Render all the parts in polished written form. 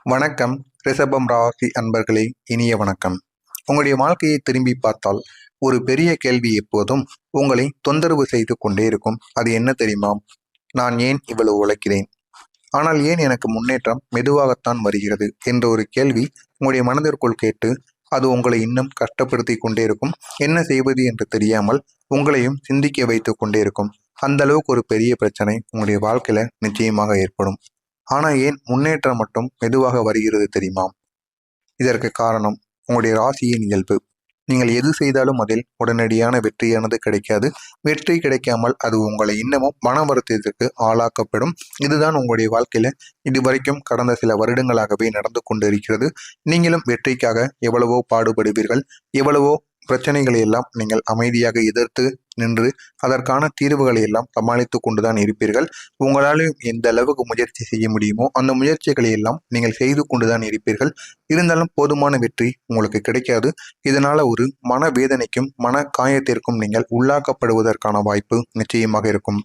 வணக்கம். ரிஷபம் ராசி அன்பர்களே, இனிய வணக்கம். உங்களுடைய வாழ்க்கையை திரும்பி பார்த்தால் ஒரு பெரிய கேள்வி எப்போதும் உங்களை தொந்தரவு செய்து கொண்டே இருக்கும். அது என்ன தெரியுமா? நான் ஏன் இவ்வளவு உழைக்கிறேன், ஆனால் ஏன் எனக்கு முன்னேற்றம் மெதுவாகத்தான் வருகிறது என்ற ஒரு கேள்வி உங்களுடைய மனதிற்குள் கேட்டு அது உங்களை இன்னும் கஷ்டப்படுத்தி கொண்டே இருக்கும். என்ன செய்வது என்று தெரியாமல் உங்களையும் சிந்திக்க வைத்து கொண்டே இருக்கும். அந்த அளவுக்கு ஒரு பெரிய பிரச்சனை உங்களுடைய வாழ்க்கையில நிச்சயமாக ஏற்படும். ஆனா ஏன் முன்னேற்றம் மட்டும் மெதுவாக வருகிறது தெரியுமா? இதற்கு காரணம் உங்களுடைய ராசியின் இயல்பு. நீங்கள் எது செய்தாலும் அதில் உடனடியான வெற்றியானது கிடைக்காது. வெற்றி கிடைக்காமல் அது உங்களை இன்னமும் மன வருத்தத்திற்கு ஆளாக்கப்படும். இதுதான் உங்களுடைய வாழ்க்கையில இதுவரைக்கும் கடந்த சில வருடங்களாகவே நடந்து கொண்டிருக்கிறது. நீங்களும் வெற்றிக்காக எவ்வளவோ பாடுபடுவீர்கள். எவ்வளவோ பிரச்சனைகளை எல்லாம் நீங்கள் அமைதியாக எதிர்த்து நின்று அதற்கான தீர்வுகளை எல்லாம் சமாளித்து கொண்டுதான் இருப்பீர்கள். உங்களாலும் எந்த அளவுக்கு முயற்சி செய்ய முடியுமோ அந்த முயற்சிகளை எல்லாம் நீங்கள் செய்து கொண்டுதான் இருப்பீர்கள். இருந்தாலும் போதுமான வெற்றி உங்களுக்கு கிடைக்காது. இதனால ஒரு மன வேதனைக்கும் மன காயத்திற்கும் நீங்கள் உள்ளாக்கப்படுவதற்கான வாய்ப்பு நிச்சயமாக இருக்கும்.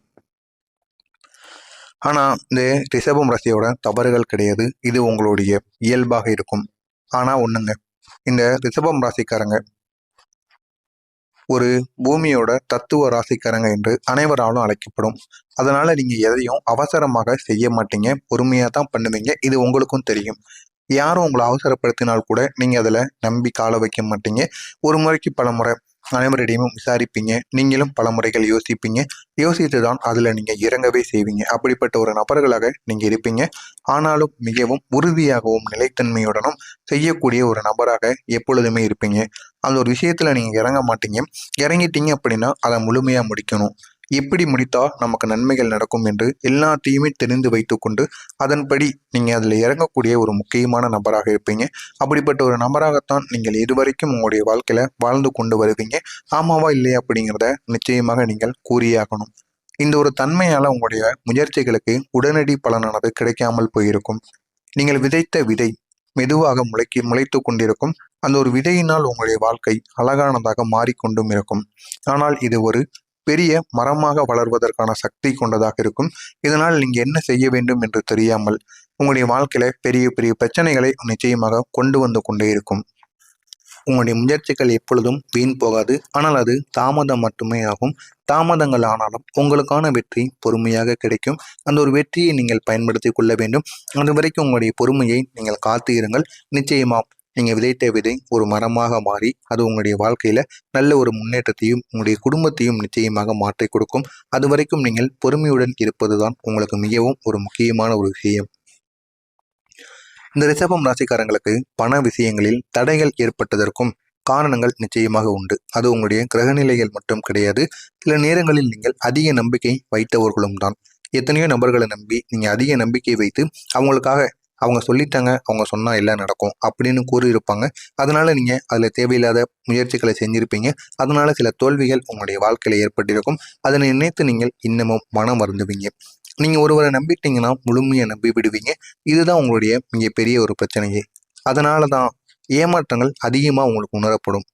ஆனா இந்த ரிஷபம் ராசியோட தவறுகள் கிடையாது. இது உங்களுடைய இயல்பாக இருக்கும். ஆனா ஒண்ணுங்க, இந்த ரிஷபம் ராசிக்காரங்க ஒரு பூமியோட தத்துவ ராசிக்காரங்க என்று அனைவராலும் அழைக்கப்படும். அதனால நீங்க எதையும் அவசரமாக செய்ய மாட்டீங்க. பொறுமையா தான் பண்ணுவீங்க. இது உங்களுக்கும் தெரியும். யாரும் உங்களை அவசரப்படுத்தினால் கூட நீங்க அதுல நம்பி கால வைக்க மாட்டீங்க. ஒரு முறைக்கு பல முறை அனைவரிடையும் விசாரிப்பீங்க. நீங்களும் பல முறைகள் யோசிப்பீங்க. யோசித்து தான் அதுல நீங்க இறங்கவே செய்வீங்க. அப்படிப்பட்ட ஒரு நபர்களாக நீங்க இருப்பீங்க. ஆனாலும் மிகவும் உறுதியாகவும் நிலைத்தன்மையுடனும் செய்யக்கூடிய ஒரு நபராக எப்பொழுதுமே இருப்பீங்க. அந்த ஒரு விஷயத்துல நீங்க இறங்க மாட்டீங்க. இறங்கிட்டீங்க அப்படின்னா அதை முழுமையா முடிக்கணும். எப்படி முடித்தா நமக்கு நன்மைகள் நடக்கும் என்று எல்லாத்தையுமே தெரிந்து வைத்துக்கொண்டு அதன்படி நீங்க அதுல இறங்கக்கூடிய ஒரு முக்கியமான நபராக இருப்பீங்க. அப்படிப்பட்ட ஒரு நபராகத்தான் நீங்கள் இதுவரைக்கும் உங்களுடைய வாழ்க்கையில வாழ்ந்து கொண்டு வருவீங்க. ஆமாவா இல்லையா அப்படிங்கிறத நிச்சயமாக நீங்கள் கூறியாகணும். இந்த ஒரு தன்மையால உங்களுடைய முயற்சிகளுக்கு உடனடி பலனானது கிடைக்காமல் போயிருக்கும். நீங்கள் விதைத்த விதை மெதுவாக முளைத்து கொண்டிருக்கும். அந்த ஒரு விதையினால் உங்களுடைய வாழ்க்கை அழகானதாக மாறிக்கொண்டும் இருக்கும். ஆனால் இது ஒரு பெரிய மரமாக வளர்வதற்கான சக்தி கொண்டதாக இருக்கும். இதனால் நீங்க என்ன செய்ய வேண்டும் என்று தெரியாமல் உங்களுடைய வாழ்க்கையில பெரிய பெரிய பிரச்சனைகளை நிச்சயமாக கொண்டு வந்து கொண்டே இருக்கும். உங்களுடைய முயற்சிகள் எப்பொழுதும் வீண் போகாது. ஆனால் அது தாமதம் மட்டுமே ஆகும். தாமதங்கள் ஆனாலும் உங்களுக்கான வெற்றி பொறுமையாக கிடைக்கும். அந்த ஒரு வெற்றியை நீங்கள் பயன்படுத்தி கொள்ள வேண்டும். அது வரைக்கும் உங்களுடைய பொறுமையை நீங்கள் காத்து இருங்கள். நிச்சயமா நீங்க விதைத்த விதை ஒரு மரமாக மாறி அது உங்களுடைய வாழ்க்கையில நல்ல ஒரு முன்னேற்றத்தையும் உங்களுடைய குடும்பத்தையும் நிச்சயமாக மாற்றி கொடுக்கும். அது வரைக்கும் நீங்கள் பொறுமையுடன் இருப்பதுதான் உங்களுக்கு மிகவும் ஒரு முக்கியமான ஒரு விஷயம். இந்த ரிஷபம் ராசிக்காரங்களுக்கு பண விஷயங்களில் தடைகள் ஏற்பட்டதற்கும் காரணங்கள் நிச்சயமாக உண்டு. அது உங்களுடைய கிரகநிலைகள் மட்டும் கிடையாது. சில நேரங்களில் நீங்கள் அதிக நம்பிக்கை வைத்தவர்களும் தான். எத்தனையோ நபர்களை நம்பி நீங்க அதிக நம்பிக்கை வைத்து அவங்களுக்காக அவங்க சொல்லிட்டாங்க, அவங்க சொன்னா எல்லாம் நடக்கும் அப்படின்னு கூறியிருப்பாங்க. அதனால நீங்க அதுல தேவையில்லாத முயற்சிகளை செஞ்சிருப்பீங்க. அதனால சில தோல்விகள் உங்களுடைய வாழ்க்கையில ஏற்பட்டிருக்கும். அதனை நினைத்து நீங்கள் இன்னமும் மனம் வருந்துவீங்க. நீங்க ஒருவரை நம்பிட்டீங்கன்னா முழுமையா நம்பி விடுவீங்க. இதுதான் உங்களுடைய மிகப்பெரிய ஒரு பிரச்சனையே. அதனாலதான் ஏமாற்றங்கள் அதிகமா உங்களுக்கு உணரப்படும்.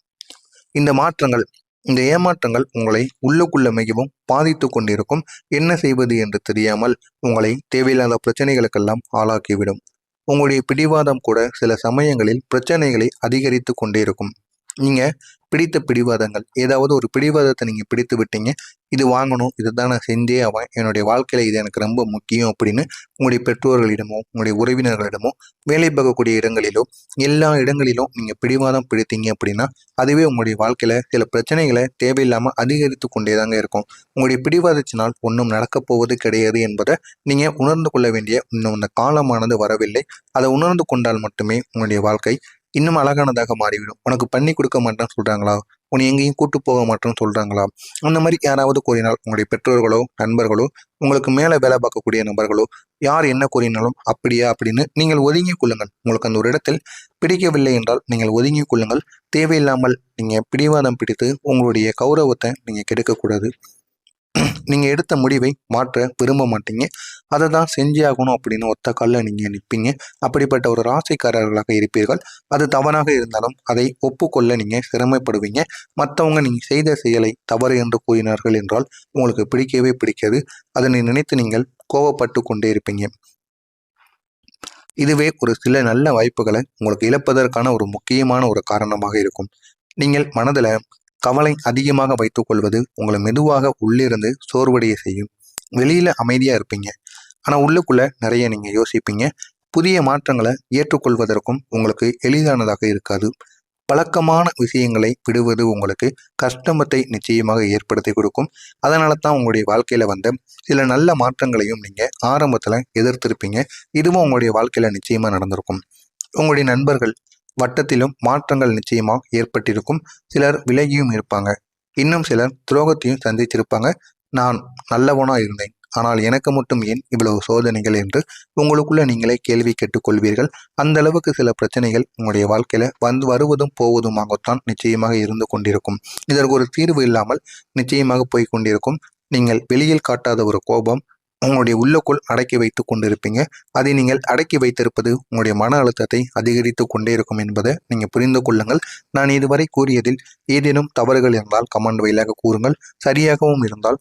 இந்த மாற்றங்கள் இந்த ஏமாற்றங்கள் உங்களை உள்ளுக்குள்ள மிகவும் பாதித்து கொண்டிருக்கும். என்ன செய்வது என்று தெரியாமல் உங்களை தேவையில்லாத பிரச்சனைகளுக்கெல்லாம் ஆளாக்கிவிடும். உங்களுடைய பிடிவாதம் கூட சில சமயங்களில் பிரச்சனைகளை அதிகரித்து கொண்டே இருக்கும். நீங்க பிடித்த பிடிவாதங்கள் ஏதாவது ஒரு பிடிவாதத்தை நீங்க பிடித்து விட்டீங்க. இது வாங்கணும், இதுதான் நான் செஞ்சே ஆவேன், என்னுடைய வாழ்க்கையில இது எனக்கு ரொம்ப முக்கியம் அப்படின்னு உங்களுடைய பெற்றோர்களிடமோ உங்களுடைய உறவினர்களிடமோ வேலை பார்க்கக்கூடிய இடங்களிலோ எல்லா இடங்களிலும் நீங்க பிடிவாதம் பிடித்தீங்க அப்படின்னா அதுவே உங்களுடைய வாழ்க்கையில சில பிரச்சனைகளை தேவையில்லாம அதிகரித்து கொண்டே தாங்க இருக்கும். உங்களுடைய பிடிவாதத்தினால் ஒன்றும் நடக்கப் போவது கிடையாது என்பதை நீங்க உணர்ந்து கொள்ள வேண்டிய இன்னும் இந்த காலமானது வரவில்லை. அதை உணர்ந்து கொண்டால் மட்டுமே உங்களுடைய வாழ்க்கை இன்னும் அழகானதாக மாறிவிடும். உனக்கு பண்ணி கொடுக்க மாட்டேன்னு சொல்றாங்களா, உன்னை எங்கேயும் கூட்டு போக மாட்டேன்னு சொல்றாங்களா, அந்த மாதிரி யாராவது கூறினால் உங்களுடைய பெற்றோர்களோ நண்பர்களோ உங்களுக்கு மேலே வேலை பார்க்கக்கூடிய நபர்களோ யார் என்ன கூறினாலும் அப்படியா அப்படின்னு நீங்கள் ஒதுங்கிக் கொள்ளுங்கள். உங்களுக்கு அந்த ஒரு இடத்தில் பிடிக்கவில்லை என்றால் நீங்கள் ஒதுங்கிக் கொள்ளுங்கள். தேவையில்லாமல் நீங்க பிடிவாதம் பிடித்து உங்களுடைய கௌரவத்தை நீங்க கெடுக்கக்கூடாது. நீங்க எடுத்த முடிவை மாற்ற விரும்ப மாட்டீங்க. அதை தான் செஞ்சே ஆகணும் அப்படின்னு ஒத்த காலில் நீங்க நிற்பீங்க. அப்படிப்பட்ட ஒரு ராசிக்காரர்களாக இருப்பீர்கள். அது தவறாக இருந்தாலும் அதை ஒப்புக்கொள்ள நீங்க சிரமப்படுவீங்க. மற்றவங்க நீங்க செய்த செயலை தவறு என்று கூறினார்கள் என்றால் உங்களுக்கு பிடிக்கவே பிடிக்காது. அதனை நினைத்து நீங்கள் கோவப்பட்டு கொண்டே இருப்பீங்க. இதுவே ஒரு சில நல்ல வாய்ப்புகளை உங்களுக்கு இழப்பதற்கான ஒரு முக்கியமான ஒரு காரணமாக இருக்கும். நீங்கள் மனதில் கவலை அதிகமாக வைத்துக் கொள்வது உங்களை மெதுவாக உள்ளிருந்து சோர்வடைய செய்யும். வெளியில அமைதியா இருப்பீங்க, ஆனா உள்ளுக்குள்ள நிறைய நீங்க யோசிப்பீங்க. புதிய மாற்றங்களை ஏற்றுக்கொள்வதற்கும் உங்களுக்கு எளிதானதாக இருக்காது. பழக்கமான விஷயங்களை விடுவது உங்களுக்கு கஷ்டமத்தை நிச்சயமாக ஏற்படுத்தி கொடுக்கும். அதனால தான் உங்களுடைய வாழ்க்கையில வந்த சில நல்ல மாற்றங்களையும் நீங்க ஆரம்பத்துல எதிர்த்திருப்பீங்க. இதுவும் உங்களுடைய வாழ்க்கையில நிச்சயமா நடந்திருக்கும். உங்களுடைய நண்பர்கள் வட்டத்திலும் மாற்றங்கள் நிச்சயமா ஏற்பட்டிருக்கும். சிலர் விலகியும் இருப்பாங்க. இன்னும் சிலர் துரோகத்தையும் சந்திச்சிருப்பாங்க. நான் நல்லவனா இருந்தேன், ஆனால் எனக்கு மட்டும் ஏன் இவ்வளவு சோதனைகள் என்று உங்களுக்குள்ள நீங்களே கேள்வி கேட்டுக்கொள்வீர்கள். அந்த அளவுக்கு சில பிரச்சனைகள் உங்களுடைய வாழ்க்கையில வருவதும் போவதுமாகத்தான் நிச்சயமாக இருந்து கொண்டிருக்கும். இதற்கு ஒரு தீர்வு இல்லாமல் நிச்சயமாக போய் கொண்டிருக்கும். நீங்கள் வெளியில் காட்டாத ஒரு கோபம் உங்களுடைய உள்ளுக்குள் அடக்கி வைத்து கொண்டிருப்பீங்க. அதை நீங்கள் அடக்கி வைத்திருப்பது உங்களுடைய மன அழுத்தத்தை அதிகரித்து கொண்டே இருக்கும் என்பதை நீங்கள் புரிந்து கொள்ளுங்கள். நான் இதுவரை கூறியதில் ஏதேனும் தவறுகள் இருந்தால் கமெண்ட் வாயிலாக கூறுங்கள். சரியாகவும் இருந்தால்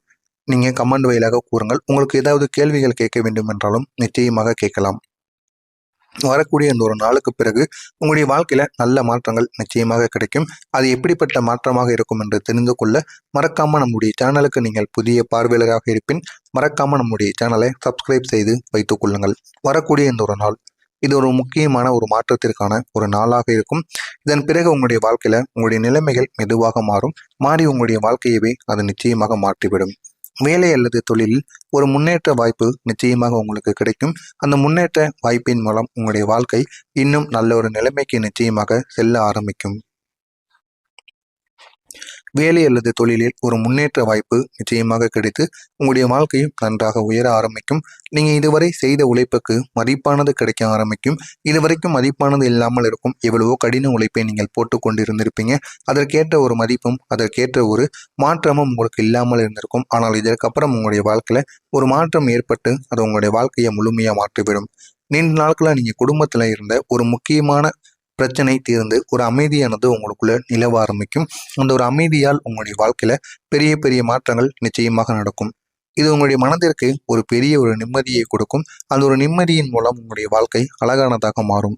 நீங்கள் கமெண்ட் வாயிலாக கூறுங்கள். உங்களுக்கு ஏதாவது கேள்விகள் கேட்க வேண்டும் என்றாலும் நிச்சயமாக கேட்கலாம். வரக்கூடிய இந்த ஒரு நாளுக்கு பிறகு உங்களுடைய வாழ்க்கையில நல்ல மாற்றங்கள் நிச்சயமாக கிடைக்கும். அது எப்படிப்பட்ட மாற்றமாக இருக்கும் என்று தெரிந்து கொள்ள மறக்காம நம்முடைய சேனலுக்கு நீங்கள் புதிய பார்வையாளராக இருப்பின் மறக்காம நம்முடைய சேனலை சப்ஸ்கிரைப் செய்து வைத்துக் கொள்ளுங்கள். வரக்கூடிய இந்த ஒரு நாள் இது ஒரு முக்கியமான ஒரு மாற்றத்திற்கான ஒரு நாளாக இருக்கும். இதன் பிறகு உங்களுடைய வாழ்க்கையில உங்களுடைய நிலைமைகள் மெதுவாக மாறி உங்களுடைய வாழ்க்கையவே அது நிச்சயமாக மாற்றிவிடும். வேலை அல்லது தொழிலில் ஒரு முன்னேற்ற வாய்ப்பு நிச்சயமாக உங்களுக்கு கிடைக்கும். அந்த முன்னேற்ற வாய்ப்பின் மூலம் உங்களுடைய வாழ்க்கை இன்னும் நல்ல ஒரு நிலைமைக்கு நிச்சயமாக செல்ல ஆரம்பிக்கும். வேலை அல்லது தொழிலில் ஒரு முன்னேற்ற வாய்ப்பு நிச்சயமாக கிடைத்து உங்களுடைய வாழ்க்கையும் நன்றாக உயர ஆரம்பிக்கும். நீங்கள் இதுவரை செய்த உழைப்புக்கு மதிப்பானது கிடைக்க ஆரம்பிக்கும். இதுவரைக்கும் மதிப்பானது இல்லாமல் இருக்கும் எவ்வளவோ கடின உழைப்பை நீங்கள் போட்டு கொண்டிருந்திருப்பீங்க. அதற்கேற்ற ஒரு மதிப்பும் அதற்கேற்ற ஒரு மாற்றமும் உங்களுக்கு இல்லாமல் இருந்திருக்கும். ஆனால் இதற்கப்புறம் உங்களுடைய வாழ்க்கையில் ஒரு மாற்றம் ஏற்பட்டு அது உங்களுடைய வாழ்க்கையை முழுமையாக மாற்றிவிடும். நீண்ட நாட்களாக நீங்கள் குடும்பத்தில் இருந்த ஒரு முக்கியமான பிரச்சனை தீர்ந்து ஒரு அமைதியானது உங்களுக்குள்ள நிலவ ஆரம்பிக்கும். அந்த ஒரு அமைதியால் உங்களுடைய வாழ்க்கையில பெரிய பெரிய மாற்றங்கள் நிச்சயமாக நடக்கும். இது உங்களுடைய மனதிற்கு ஒரு பெரிய ஒரு நிம்மதியை கொடுக்கும். அந்த ஒரு நிம்மதியின் மூலம் உங்களுடைய வாழ்க்கை அழகானதாக மாறும்.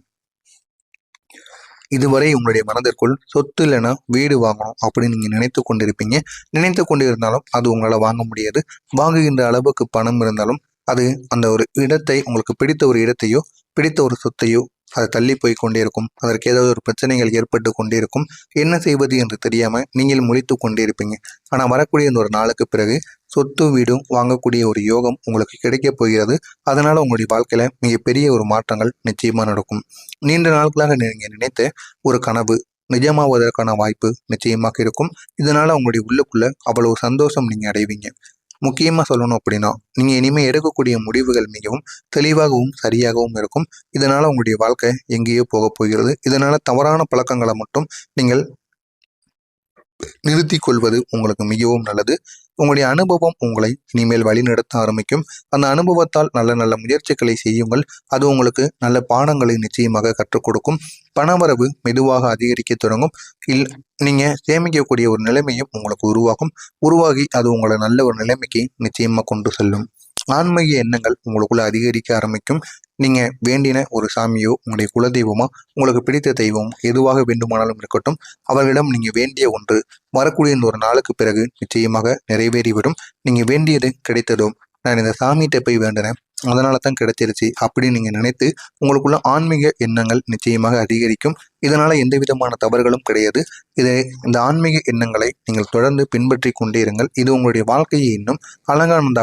இதுவரை உங்களுடைய மனதிற்குள் சொத்து இல்லைன்னா வீடு வாங்கணும் அப்படின்னு நீங்க நினைத்து கொண்டிருப்பீங்க. நினைத்து கொண்டிருந்தாலும் அது உங்களால் வாங்க முடியாது. வாங்குகின்ற அளவுக்கு பணம் இருந்தாலும் அது அந்த ஒரு இடத்தை உங்களுக்கு பிடித்த ஒரு இடத்தையோ பிடித்த ஒரு சொத்தையோ அது தள்ளி போய் கொண்டே இருக்கும். அதற்கு ஏதாவது ஒரு பிரச்சனைகள் ஏற்பட்டு கொண்டே இருக்கும். என்ன செய்வது என்று தெரியாம நீங்கள் முழித்து கொண்டே இருப்பீங்க. ஆனால் வரக்கூடிய இந்த ஒரு நாளுக்கு பிறகு சொத்து வீடும் வாங்கக்கூடிய ஒரு யோகம் உங்களுக்கு கிடைக்கப் போகிறது. அதனால உங்களுடைய வாழ்க்கையில மிகப்பெரிய ஒரு மாற்றங்கள் நிச்சயமா நடக்கும். நீண்ட நாட்களாக நீங்க நினைத்த ஒரு கனவு நிஜமாவதற்கான வாய்ப்பு நிச்சயமாக இருக்கும். இதனால உங்களுடைய உள்ளுக்குள்ள அவ்வளவு சந்தோஷம் நீங்க அடைவீங்க. முக்கியமாக சொல்லணும் அப்படின்னா நீங்கள் இனிமேல் எடுக்கக்கூடிய முடிவுகள் மிகவும் தெளிவாகவும் சரியாகவும் இருக்கும். இதனால் உங்களுடைய வாழ்க்கை எங்கேயோ போக போகிறது. இதனால் தவறான பழக்கங்களை மட்டும் நீங்கள் நிறுத்தி கொள்வது உங்களுக்கு மிகவும் நல்லது. உங்களுடைய அனுபவம் உங்களை இனிமேல் வழிநடத்த ஆரம்பிக்கும். அந்த அனுபவத்தால் நல்ல நல்ல முயற்சிகளை செய்யுங்கள். அது உங்களுக்கு நல்ல பாடங்களை நிச்சயமாக கற்றுக் கொடுக்கும். பணவரவு மெதுவாக அதிகரிக்க தொடங்கும். நீங்கள் சேமிக்கக்கூடிய ஒரு நிலைமையும் உங்களுக்கு உருவாகி அது உங்களை நல்ல ஒரு நிலைமைக்கு நிச்சயமாக கொண்டு செல்லும். ஆன்மீக எண்ணங்கள் உங்களுக்குள்ள அதிகரிக்க ஆரம்பிக்கும். நீங்க வேண்டின ஒரு சாமியோ உங்களுடைய குலதெய்வமோ உங்களுக்கு பிடித்த தெய்வம் எதுவாக வேண்டுமானாலும் இருக்கட்டும், அவர்களிடம் நீங்க வேண்டிய ஒன்று வரக்கூடிய இந்த ஒரு நாளுக்கு பிறகு நிச்சயமாக நிறைவேறிவிடும். நீங்க வேண்டியது கிடைத்ததும் நான் இந்த சாமிகிட்ட போய் வேண்டினேன், அதனால தான் கிடைச்சிருச்சு அப்படின்னு நீங்க நினைத்து உங்களுக்குள்ள ஆன்மீக எண்ணங்கள் நிச்சயமாக அதிகரிக்கும். இதனால எந்த விதமான தவறுகளும் கிடையாது. இந்த ஆன்மீக எண்ணங்களை நீங்கள் தொடர்ந்து பின்பற்றி கொண்டே இருங்கள். இது உங்களுடைய வாழ்க்கையை இன்னும் அழகானதாக